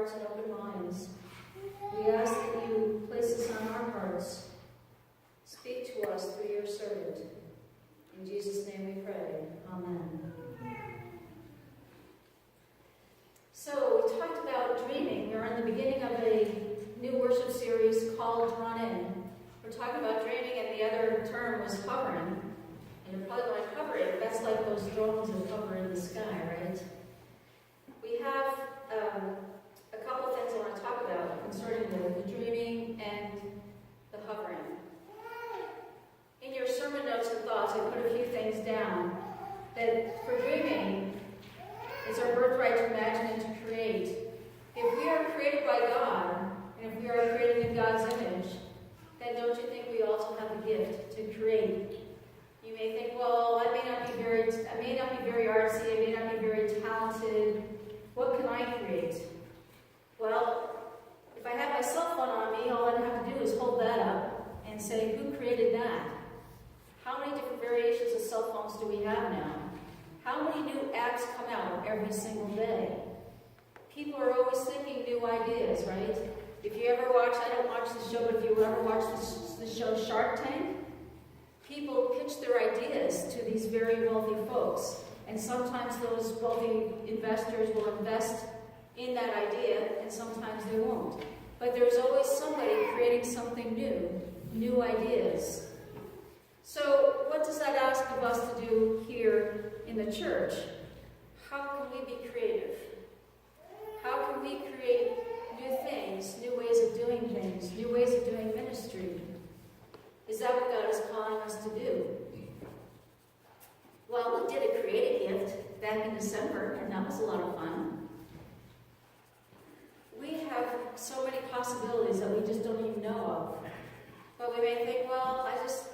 hearts and open minds. We ask that you place this on our hearts. Speak to us through your servant. In Jesus' name we pray. Amen. So we talked about dreaming. We're in the beginning of a new worship series called Drawn In. We're talking about dreaming, and the other term was hovering. And you're probably going, hovering, that's like those drones that hover in the sky, right? We have a couple things I want to talk about concerning the dreaming and the hovering. In your sermon notes and thoughts, I put a few things down. That for dreaming, it's our birthright to imagine and to create. If we are created by God, and if we are created in God's image, then don't you think we also have the gift to create? You may think, well, I may not be very artsy, I may not be very talented. What can I create? Well, if I have my cell phone on me, all I have to do is hold that up and say, who created that? How many different variations of cell phones do we have now? How many new apps come out every single day? People are always thinking new ideas, right? If you ever watch, I don't watch the show, but if you ever watch the show Shark Tank, people pitch their ideas to these very wealthy folks. And sometimes those wealthy investors will invest in that idea, and sometimes they won't. But there's always somebody creating something new ideas. So what does that ask of us to do here in the church? How can we be creative? How can we create new things, new ways of doing things, new ways of doing ministry? Is that what God is calling us to do? Well, we did a creative gift back in December, and that was a lot of fun. We have so many possibilities that we just don't even know of. But we may think, well, I just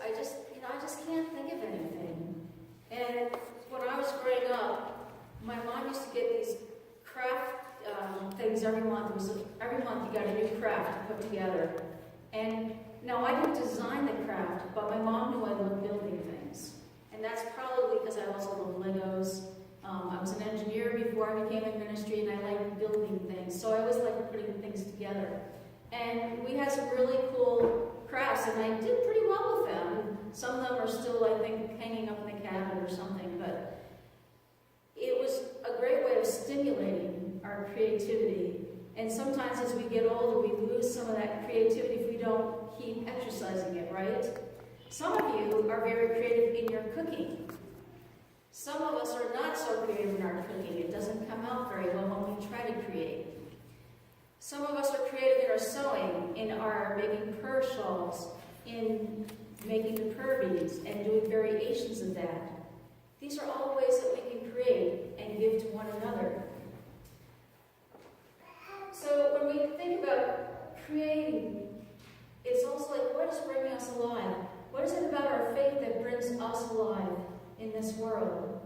can't think of anything. And when I was growing up, my mom used to get these craft things every month. Every month you got a new craft to put together. And now I didn't design the craft, but my mom knew I loved building things. And that's probably because I also love Legos. I was an engineer before I became in ministry, and I liked building things. So I always liked putting things together. And we had some really cool crafts, and I did pretty well with them. Some of them are still, I think, hanging up in the cabinet or something, but it was a great way of stimulating our creativity. And sometimes as we get older, we lose some of that creativity if we don't keep exercising it, right? Some of you are very creative in your cooking. Some of us are not so creative in our cooking. It doesn't come out very well when we try to create. Some of us are creative in our sewing, in our making prayer shawls, in making the prayer beads, and doing variations of that. These are all ways that we can create and give to one another. So when we think about creating, it's also like, what is bringing us alive? What is it about our faith that brings us alive in this world?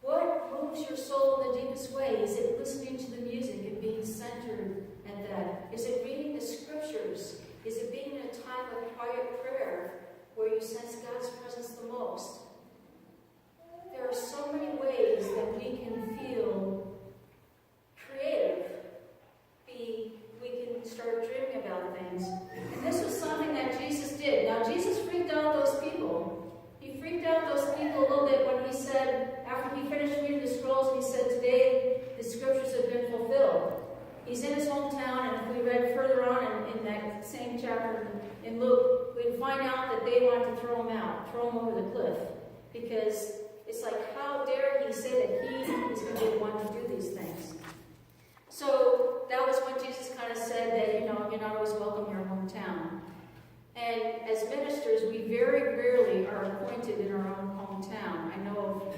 What moves your soul in the deepest way? Is it listening to the music and being centered at that? Is it reading the scriptures? Is it being in a time of quiet prayer where you sense God's presence the most? There are so many ways that we can feel creative. We can start dreaming about things. And this was something that Jesus did. Now, Jesus freaked out those people. He freaked out those people a little bit when he said, after he finished reading the scrolls, he said, today the scriptures have been fulfilled. He's in his hometown, and if we read further on in that same chapter in Luke, we'd find out that they wanted to throw him out, throw him over the cliff. Because it's like, how dare he say that he is going to be the one to do these things? So that was when Jesus kind of said that, you're not always welcome in your hometown. And as ministers, we very rarely are appointed in our own hometown. I know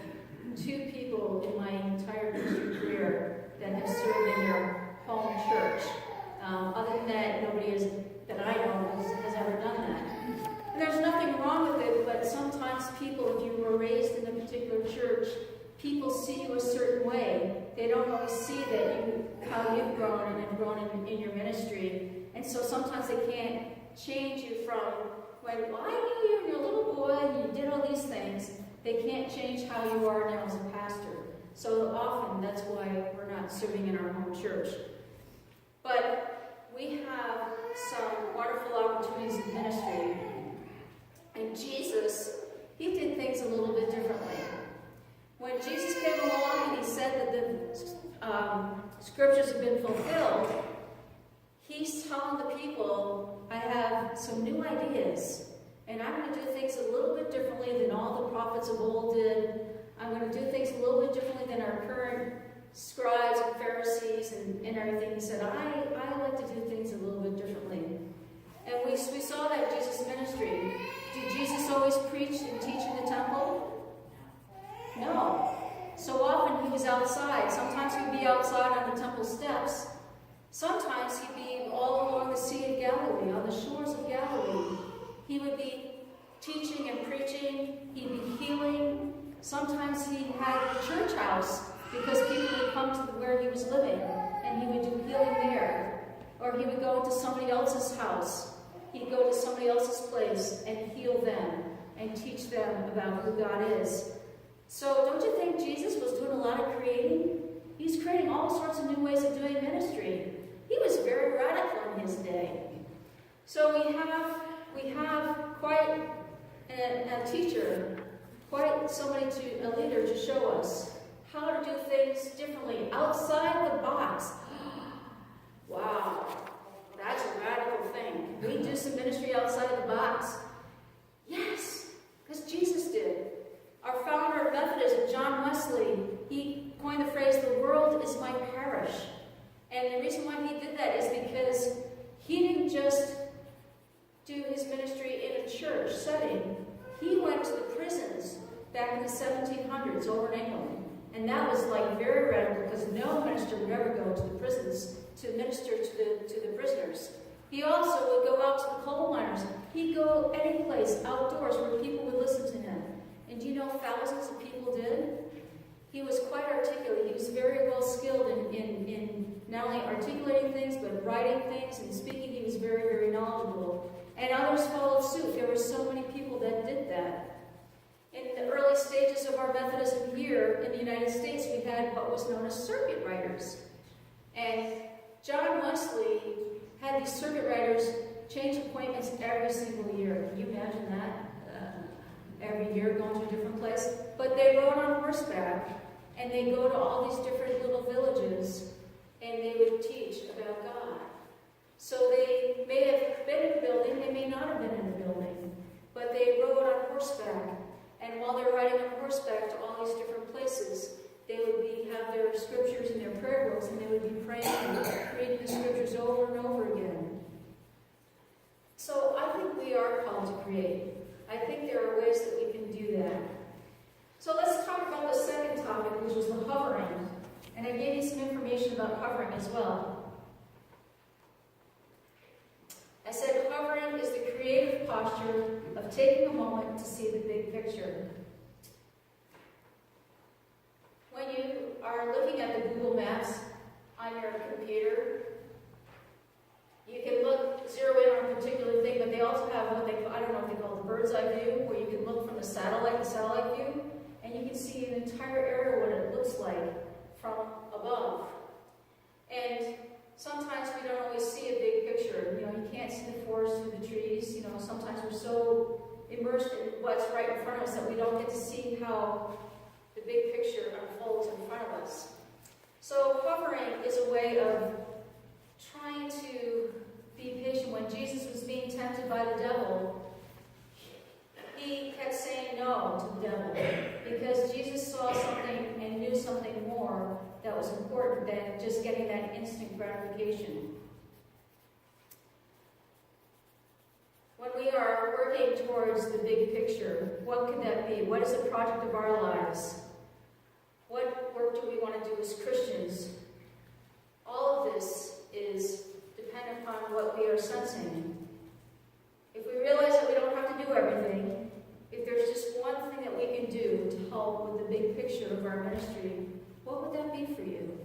of 2 people in my entire ministry career that have served in their home church. Other than that, nobody that I know has ever done that. And there's nothing wrong with it, but sometimes people, if you were raised in a particular church, people see you a certain way. They don't always see how you've grown and have grown in your ministry. And so sometimes they can't change you from when, well, I knew you when you were a little boy and you did all these things. They can't change how you are now as a pastor. So often that's why we're not serving in our home church. Jesus, he did things a little bit differently. When Jesus came along and he said that the scriptures have been fulfilled, he's telling the people, I have some new ideas, and I'm going to do things a little bit differently than all the prophets of old did. I'm going to do things a little bit differently than our current scribes and Pharisees and everything. He said, I like to do things a little bit differently. And we saw that in Jesus' ministry. Did Jesus always preach and teach in the temple? No. So often he was outside. Sometimes he'd be outside on the temple steps. Sometimes he'd be all along the Sea of Galilee, on the shores of Galilee. He would be teaching and preaching. He'd be healing. Sometimes he had a church house because people would come to where he was living, and he would do healing there. Or he would go to somebody else's house. He'd go to somebody else's place and heal them and teach them about who God is. So don't you think Jesus was doing a lot of creating? He was creating all sorts of new ways of doing ministry. He was very radical in his day. So we have quite a teacher, quite somebody, a leader to show us how to do things differently, outside the box. Wow, that's a radical thing. We do some ministry outside of the box. Yes, because Jesus did. Our founder of Methodism, John Wesley, he coined the phrase, the world is my parish. And the reason why he did that is because he didn't just do his ministry in a church setting. He went to the prisons back in the 1700s over in England. And that was like very radical because no minister would ever go to the prisons to minister to the prisoners. He also would go out to the coal miners. He'd go any place outdoors where people would listen to him. And do you know thousands of people did? He was quite articulate. He was very well skilled in not only articulating things, but writing things and speaking. He was very, very knowledgeable. And others followed suit. There were so many people that did that. In the early stages of our Methodism here in the United States, we had what was known as circuit riders. And John Wesley had these circuit riders change appointments every single year. Can you imagine that? Every year going to a different place. But they rode on horseback, and they go to all these different little villages, and they would teach about God. So they may have been in a building, they may not have been in a building, but they rode on horseback. And while they're riding on horseback to all these different places, they would have their scriptures in their prayer books, and they would be praying and reading the scriptures over and over again. So I think we are called to create. I think there are ways that we can do that. So let's talk about the second topic, which was the hovering. And I gave you some information about hovering as well. I said hovering is the creative posture of taking a moment to see the big picture. When you are looking at the Google Maps on your computer, you can zero in on a particular thing, but they also have what I don't know if they call it the bird's eye view, where you can look from the satellite view, and you can see an entire area what it looks like from above. And sometimes we don't always see a big picture. You can't see the forest through the trees. Sometimes we're so immersed in what's right in front of us that we don't get to see how the big picture unfolds in front of us. So hovering is a way of trying to be patient. When Jesus was being tempted by the devil, he kept saying no to the devil because Jesus saw something and knew something more that was important than just getting that instant gratification. When we are working towards the big picture, what could that be? What is the project of our lives? What work do we want to do as Christians? All of this is dependent upon what we are sensing. If we realize that we don't have to do everything, if there's just one thing that we can do to help with the big picture of our ministry, what would that be for you?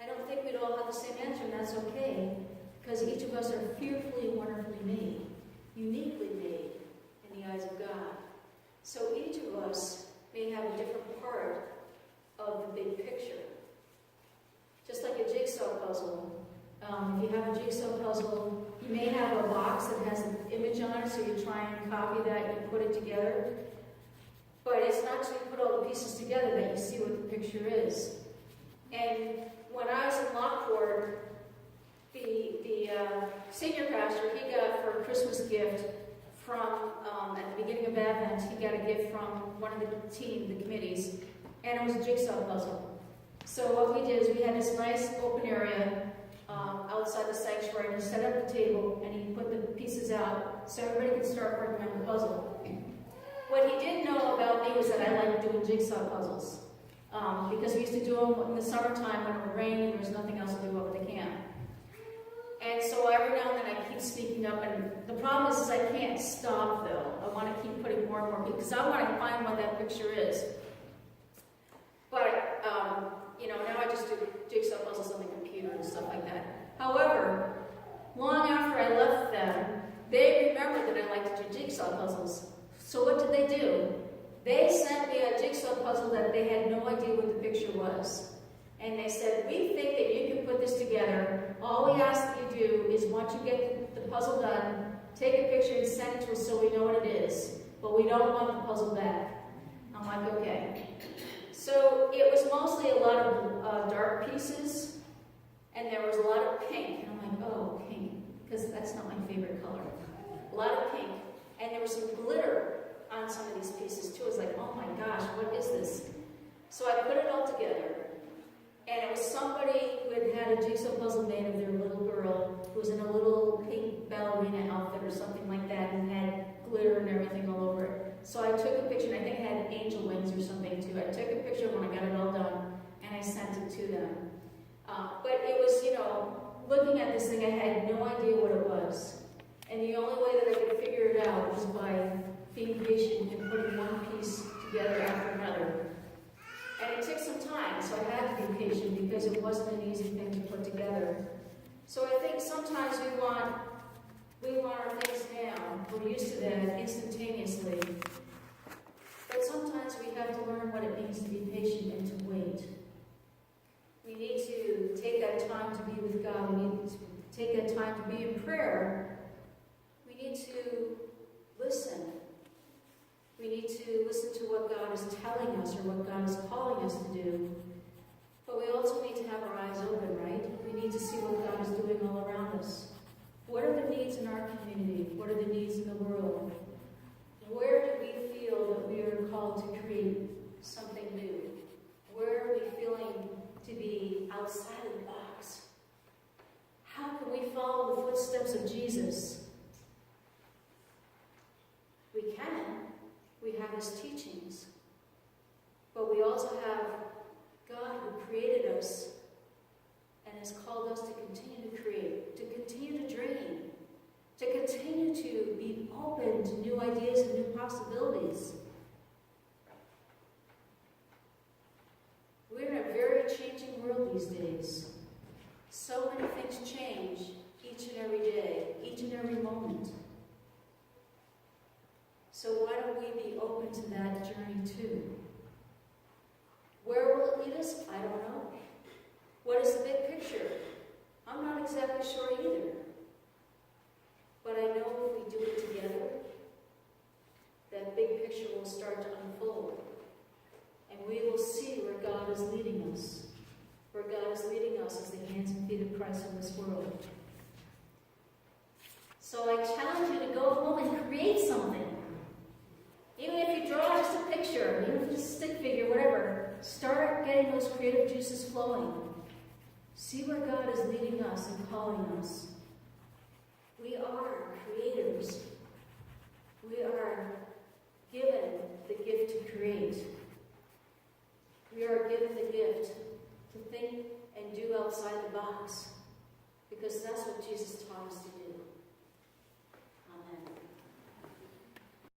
I don't think we'd all have the same answer, and that's okay, because each of us are fearfully and wonderfully made, uniquely made in the eyes of God. So each of us may have a different part of the big picture. Just like a jigsaw puzzle. If you have a jigsaw puzzle, You may have a box that has an image on it, so you try and copy that and you put it together. But it's not until you put all the pieces together that you see what the picture is. And when I was in Lockport, the senior pastor, he got for a Christmas gift from, at the beginning of Advent, he got a gift from one of the committees, and it was a jigsaw puzzle. So what we did is we had this nice open area outside the sanctuary, and he set up the table, and he put the pieces out so everybody could start working on the puzzle. What he didn't know about me was that I liked doing jigsaw puzzles, because we used to do them in the summertime when it would rain and there was nothing else to do over the camp. And so every now and then I keep sneaking up, and the problem is I can't stop though. I want to keep putting more and more, because I want to find what that picture is. But, now I just do jigsaw puzzles on the computer and stuff like that. However, long after I left them, they remembered that I liked to do jigsaw puzzles. So what did they do? They sent me a jigsaw puzzle that they had no idea what the picture was. And they said, we think that you can put this together. All we ask that you do is once you get the puzzle done, take a picture and send it to us so we know what it is. But we don't want the puzzle back. I'm like, okay. So it was mostly a lot of dark pieces, and there was a lot of pink. And I'm like, oh, pink, because that's not my favorite color. A lot of pink. And there was some glitter on some of these pieces too. I was like, oh my gosh, what is this? So I put it all together. And it was somebody who had had a jigsaw puzzle made of their little girl who was in a little pink ballerina outfit or something like that and had glitter and everything all over it. So I took a picture, and I think it had angel wings or something too. I took a picture when I got it all done, and I sent it to them. But it was, looking at this thing, I had no idea what it was. And the only way that I could figure it out was by being patient and putting one piece together after another. And it took some time, so I had to be patient because it wasn't an easy thing to put together. So I think sometimes we want our things now. We're used to that instantaneously. But sometimes we have to learn what it means to be patient and to wait. We need to take that time to be with God. We need to take that time to be in prayer. We need to listen. We need to listen to what God is telling us or what God is calling us to do. But we also need to have our eyes open, right? We need to see what God is doing all around us. What are the needs in our community? What are the needs in the world? Where do we feel that we are called to create something new? Where are we feeling to be outside of the box? How can we follow the footsteps of Jesus? We can. We have his teachings. But we also have God who created us and has called us to continue to create, to continue to dream, to continue to be open to new ideas and new possibilities. We're in a very changing world these days. So many things change each and every day, each and every moment. So why don't we be open to that journey too? Where will it lead us? I don't know. What is the big picture? I'm not exactly sure either. But I know if we do it together, that big picture will start to unfold. And we will see where God is leading us. Where God is leading us as the hands and feet of Christ in this world. So I challenge you to go home and create something. Even if you draw just a picture, even if it's just a stick figure, whatever, start getting those creative juices flowing. See where God is leading us and calling us. We are creators. We are given the gift to create. We are given the gift to think and do outside the box, because that's what Jesus taught